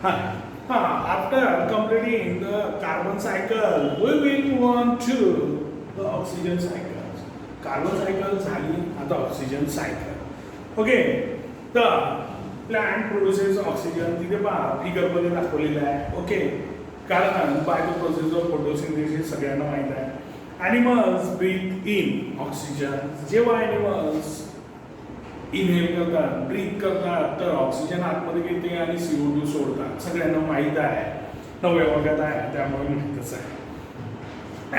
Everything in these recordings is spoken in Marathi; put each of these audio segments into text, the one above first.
After completing the carbon cycle, we will move on to the oxygen cycle. Carbon cycle झाली, आता oxygen cycle. Okay, the plant produces oxygen. तिथे पहा फिगर मध्ये दाखवलेलं आहे. ओके, कारण by the process of photosynthesis सगळ्यांना माहित आहे. Animals breathe in oxygen. जेव्हा animals इनहेल करतात, ब्रीथ करतात, तर ऑक्सिजन आतमध्ये घेते आणि CO2 सोडतात. सगळ्यांना माहित आहे, 9व्या वर्गात आहे, त्यामुळे माहितच आहे.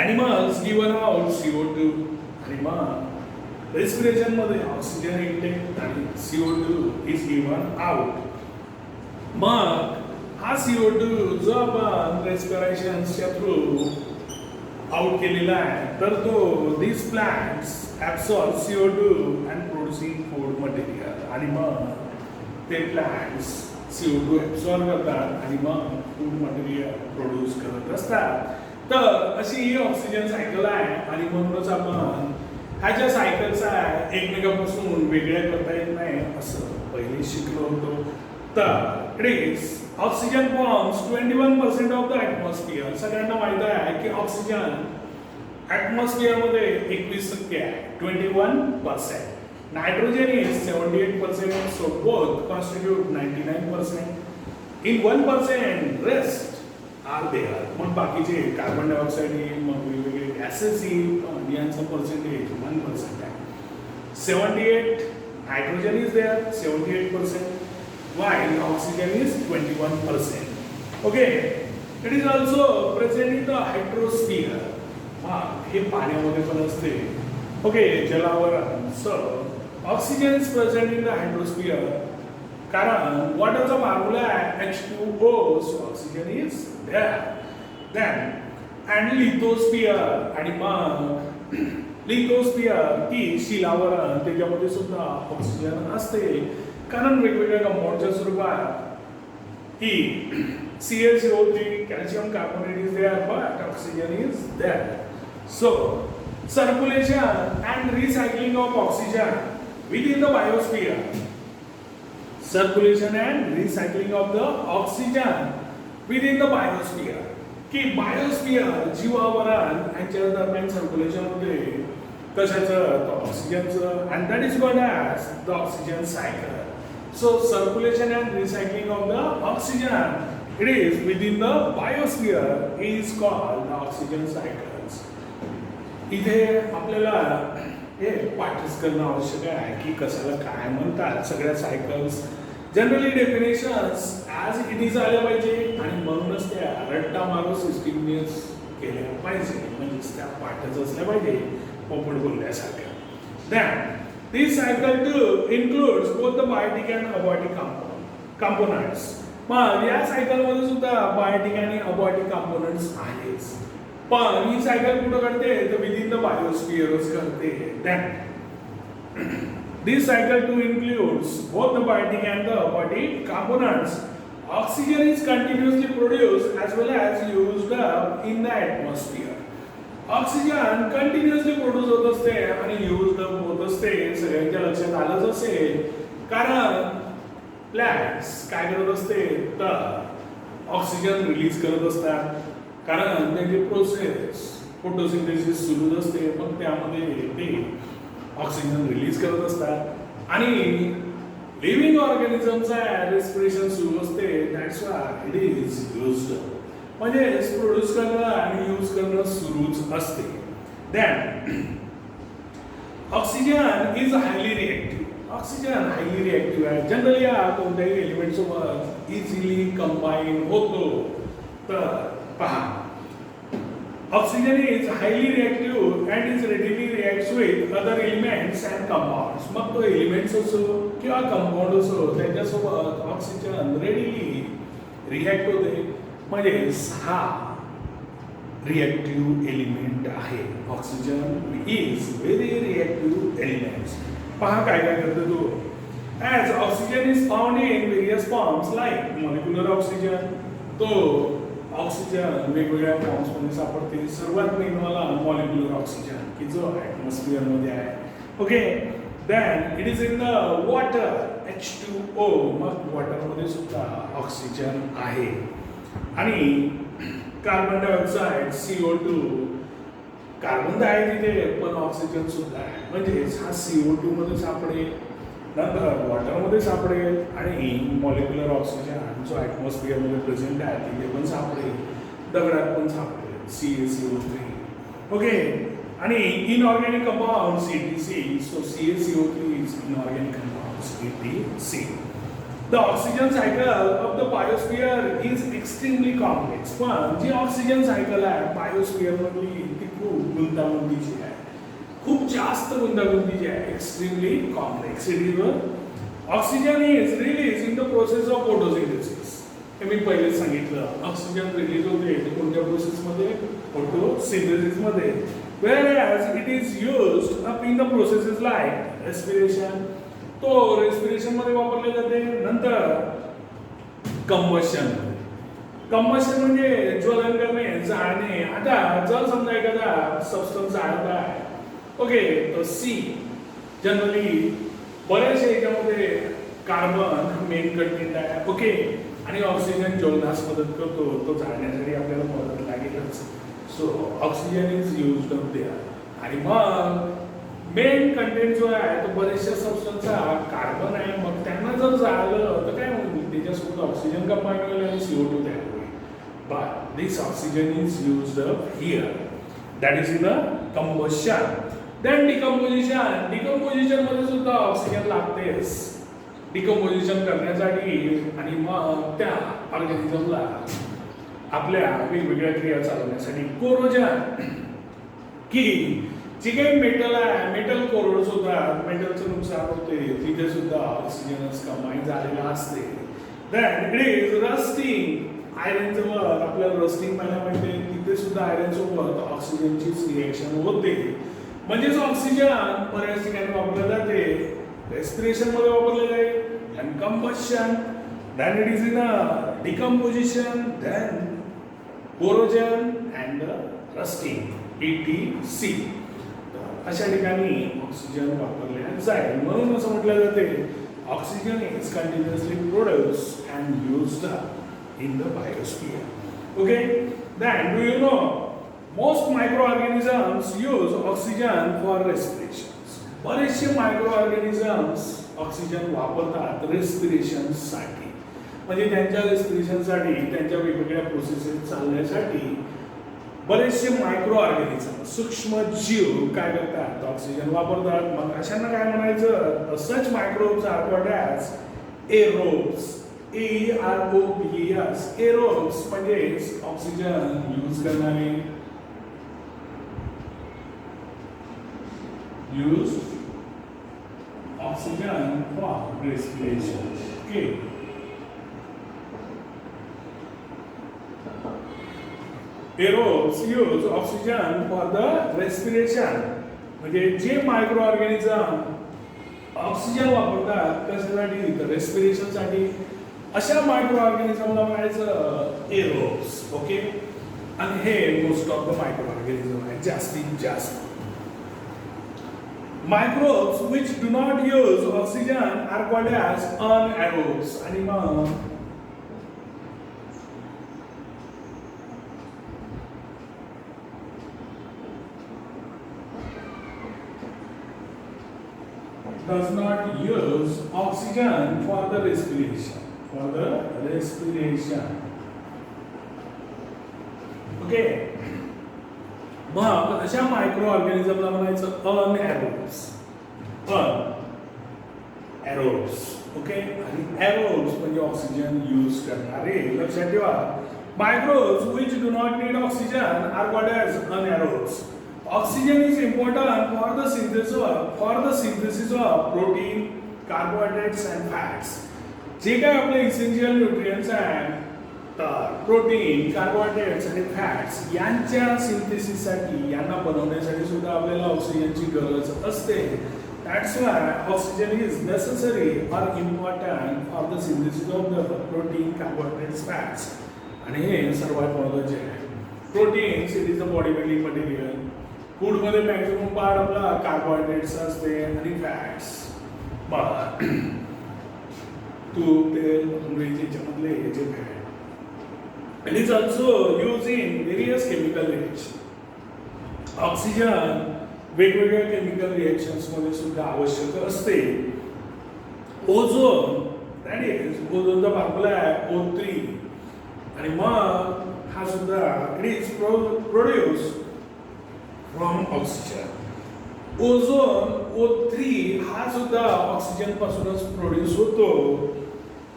ॲनिमल्स गिव्हन आउट CO2 आणि मग रेस्पिरेशन मध्ये ऑक्सिजन इनटेक आणि CO2 इज गिव्हन आउट. मग हा CO2 जो आपण रेस्पिरेशनच्या थ्रू आउट केलेला आहे, तर तो this plants absorb CO2 and producing food material. आणि मग ते प्लांट्स CO2 ॲब्सॉर्ब करतात आणि मग फूड मटेरियल प्रोड्यूस करत असतात. तर अशी ही ऑक्सिजन सायकल आहे. आणि म्हणूनच आपण ह्या ज्या सायकल्स आहे एकमेकांपासून वेगळ्या करता येत नाही असं पहिले शिकलो होतो. तर it is oxygen forms 21% of the atmosphere. सगळ्यांना माहित आहे की ऑक्सिजन ॲटमॉस्फिअर मध्ये 21% आहे, 21%. Nitrogen is 78%, so both constitute 99%. In 1% rest are there. मग बाकीचे कार्बन डायऑक्साईड येईल, मग वेगवेगळे गॅसेस येईल, यांचं पर्सेंटेज 1% आहे. 78 nitrogen is there 78%, while oxygen is 21%. Okay, it is also present in the hydrosphere. हे पाण्यामध्ये पण असते. ओके, जलावरण. So oxygen is present in the hydrosphere, कारण वॉटरचा फॉर्म्युला आहे H2O, so oxygen is there. Then and lithosphere. आणि मग लिथोस्फिअर की शिलावरण, त्याच्यामध्ये सुद्धा ऑक्सिजन असते, कारण वेगवेगळ्या कंपाऊंडच्या स्वरूपात ही CaCO3, calcium carbonate is there, but oxygen is there. So, circulation and recycling of oxygen within the biosphere. Circulation and recycling of the oxygen within the biosphere. की बायोस्फिअर जीवावरण यांच्या दरम्यान सर्क्युलेशन होते कशाचं, ऑक्सिजनचं, and that is called as the oxygen cycle. So circulation and recycling of the oxygen, it is within the biosphere, is called the oxygen cycles. इथे आपल्याला हे पाठच करणं आवश्यक आहे की कशाला काय म्हणतात. सगळ्या cycles generally definitions as it is आल्या पाहिजे आणि म्हणूनच त्या रट्टा मारो सिस्टीमने केल्या पाहिजे, म्हणजे त्या पाठच असल्या पाहिजे पोपट बोलल्यासारख्या. Then this cycle too includes both the biotic and abiotic components. पण या सायकल मध्ये सुद्धा बायोटिक आणि अबायोटिक कंपोनेंट्स आहेत. पण ही सायकल कुठं घडते, तर विदिन द बायोस्फिअरच घडते. Then this cycle too includes both the biotic and the abiotic components. Oxygen is continuously produced as well as used up in the atmosphere. Oxygen continuously produce होत असते आणि यूज होत असते. सगळ्यांच्या लक्षात आलंच असेल, कारण प्लॅंट्स काय करत असते, तर ऑक्सिजन रिलीज करत असतात, कारण त्यांची प्रोसेस फोटोसिंथेसिस सुरू असते, पण त्यामध्ये ते ऑक्सिजन रिलीज करत असतात. आणि लिव्हिंग ऑर्गॅनिझमचा रेस्पिरेशन सुरू असते. That's why it is used, म्हणजे प्रोड्यूस करणं आणि यूज करणं सुरूच असते. Then oxygen is highly reactive. Oxygen highly reactive आहे. जनरली हा कोणत्याही एलिमेंट सोबत इझिली कंबाईन होतो. तर पहा, oxygen is highly reactive and is readily reacts with other elements and compounds. मग तो एलिमेंट्स असो किंवा कंपाऊंड असो, त्याच्यासोबत ऑक्सिजन रेडीली रिएक्ट होते. म्हणजे 6 रिएक्टिव्ह एलिमेंट आहे. Oxygen is very reactive elements. पहा काय काय करतो तो. As oxygen is found in various forms like molecular oxygen. तो ऑक्सिजन वेगवेगळ्या फॉर्म्समध्ये सापडते. सर्वात मेन वाला मॉलिक्युलर ऑक्सिजन की जो ॲटमॉस्फिअरमध्ये आहे. Okay, then it is in the water H2O, मग वॉटरमध्ये सुद्धा ऑक्सिजन आहे. आणि कार्बन डायऑक्साईड CO2, कार्बन तर आहे तिथे पण ऑक्सिजन सुद्धा आहे, म्हणजे हा CO2 मध्ये सापडेल, नंतर वॉटरमध्ये सापडेल आणि मॉलिक्युलर ऑक्सिजन जो ॲटमॉस्फिअरमध्ये प्रेझेंट आहे तिथे पण सापडेल, दगडात पण सापडेल CaCO3. ओके. आणि inorganic compounds ETC, so CaCO3 is inorganic compounds ETC. The oxygen cycle of the biosphere is extremely complex. पण जी ऑक्सिजन सायकल आहे बायोस्फिअर मधली ती खूप गुंतागुंतीची आहे, खूप जास्त गुंतागुंतीची आहे. Extremely complex. It is oxygen is release in the process of photosynthesis. हे मी पहिलेच सांगितलं, ऑक्सिजन रिलीज होते कोणत्या प्रोसेसमध्ये? फोटोसिंथेसिसमध्ये. Whereas it is used up in the processes like respiration, तो रेस्पिरेशन मध्ये वापरले जाते. नंतर कंबशन, कंबशन म्हणजे ज्वलन करणे, जाळणे. आता जर समजा एखादा सबस्टन्स जाळत आहे, ओके, तो सी जनरली बऱ्याचशा याच्यामध्ये कार्बन मेन कंटेंट आहे, ओके, आणि ऑक्सिजन ज्वलनास मदत करतो, तो जाळण्यासाठी आपल्याला मदत लागेलच. So oxygen is used up there. आणि मग मेन कंटेंट जो आहे तो बरेचशा सबस्टन्सचा कार्बन आहे, मग त्यांना जर जाळलं तर काय होईल? त्याच्यासोबत ऑक्सिजन कंबाईन होईल आणि CO2 तयार होईल. But this oxygen is used up here, that is in a combustion. Then decomposition, decomposition मध्ये सुद्धा ऑक्सिजन लागतेच डिकम्पोजिशन करण्यासाठी. आणि मग त्या ऑर्गॅनिझमला आपल्या वेगवेगळ्या क्रिया चालवण्यासाठी. कोरोजन, की जे काही मेटल आहे, मेटल कोरोड्स होतात, मेटलचं नुकसान होते, तिथे सुद्धा ऑक्सिजनच कंबाईन झालेला असते. देन इट इज रस्टिंग, आयरनचं वर्क, आपल्याला रस्टिंग पाहायला मिळते, तिथे सुद्धा आयरन सोबत ऑक्सिजनचीच रिएक्शन होते. म्हणजेच ऑक्सिजन बऱ्याच ठिकाणी वापरले जाते, रेस्पिरेशन मध्ये वापरले जाईल, आणि combustion, then it is in a decomposition, then corrosion and rusting, ETC. अशा ठिकाणी ऑक्सिजन वापरले जाईल. म्हणून असं म्हटलं जाते oxygen is continuously produced and used in the biosphere. Okay. Then do you know most micro organisms use oxygen for respiration. बरेचसे मायक्रो ऑर्गॅनिझम्स ऑक्सिजन वापरतात रेस्पिरेशनसाठी, म्हणजे त्यांच्या रेस्पिरेशनसाठी, त्यांच्या वेगवेगळ्या प्रोसेसेस चालण्यासाठी बरेचसे मायक्रो ऑर्गॅनिझम, सूक्ष्म जीव काय करतात? ऑक्सिजन वापरतात. मग अशांना काय म्हणायचं? Such microbes are called as aerobes. AEROBS, aerobes म्हणजे ऑक्सिजन यूज करणारे, use oxygen for respiration. Okay. Aerobes use oxygen for the respiration. म्हणजे जे मायक्रो ऑर्गॅनिझम ऑक्सिजन वापरतात कशासाठी? तर रेस्पिरेशनसाठी. अशा मायक्रो ऑर्गॅनिझमला म्हणायचं एरोब्स. ओके. आणि हे most of the microorganism आहे जास्तीत जास्त. Microbes which do not use oxygen are called as anaerobes. आणि मग does not use oxygen for the respiration. For the respiration. Okay. मग अशा मायक्रो ऑर्गॅनिझमला म्हणायचं अनएरोब्स. एरोब्स. ओके. आणि एरोब्स म्हणजे ऑक्सिजन यूज करणारे. लक्षात ठेवा, microbes which do not need oxygen are called as anaerobes. Oxygen is important for the synthesis of protein, carbohydrates and fats. जे काय आपले इसेन्शियल न्यूट्रिएंट्स आहेत, तर प्रोटीन, कार्बोहायड्रेट्स आणि फॅट्स यांच्या सिंथेसिससाठी, यांना बनवण्यासाठी सुद्धा आपल्याला ऑक्सिजनची गरज असते. That's why oxygen is necessary or important for the synthesis of the protein, carbohydrates, fats. आणि हे सर्वात महत्त्वाचे आहे. Proteins it is the body building material. फूडमध्ये मॅक्झिमम पार्ट आपला कार्बोहायड्रेट्स असते आणि फॅट्स. तूप तेल नॉनव्हेज याच्यामधले हे जे fat and is also used in various chemical reactions. Oxygen वेगवेगळ्या केमिकल रिएक्शन्स मध्ये सुद्धा आवश्यक असते. ओझोन दॅट इज ओझोनचा फॉर्म्युला आहे O3 आणि मग हा सुद्धा it is produce from oxygen. Ozone O3 हा सुद्धा ऑक्सिजन पासूनच प्रोड्यूस होतो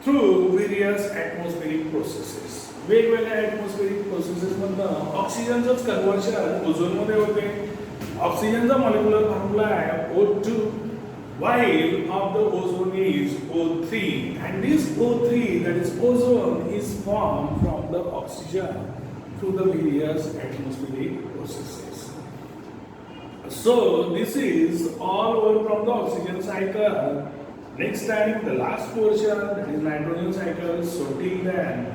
थ्रू व्हेरियस ॲटमॉस्फेरिक प्रोसेसेस. वेगवेगळ्या ॲटमॉस्फेरिक प्रोसेसेस मधनं ऑक्सिजनचंच कन्व्हर्शन ओझोनमध्ये होते. ऑक्सिजनचा मॉलिक्युलर फॉर्म्युला आहे O2 while of the ozone is O3 and this O3 that is ozone is formed from the oxygen through the various atmospheric processes. So this is all over from the oxygen cycle. Next time the last portion that is nitrogen cycle. So till then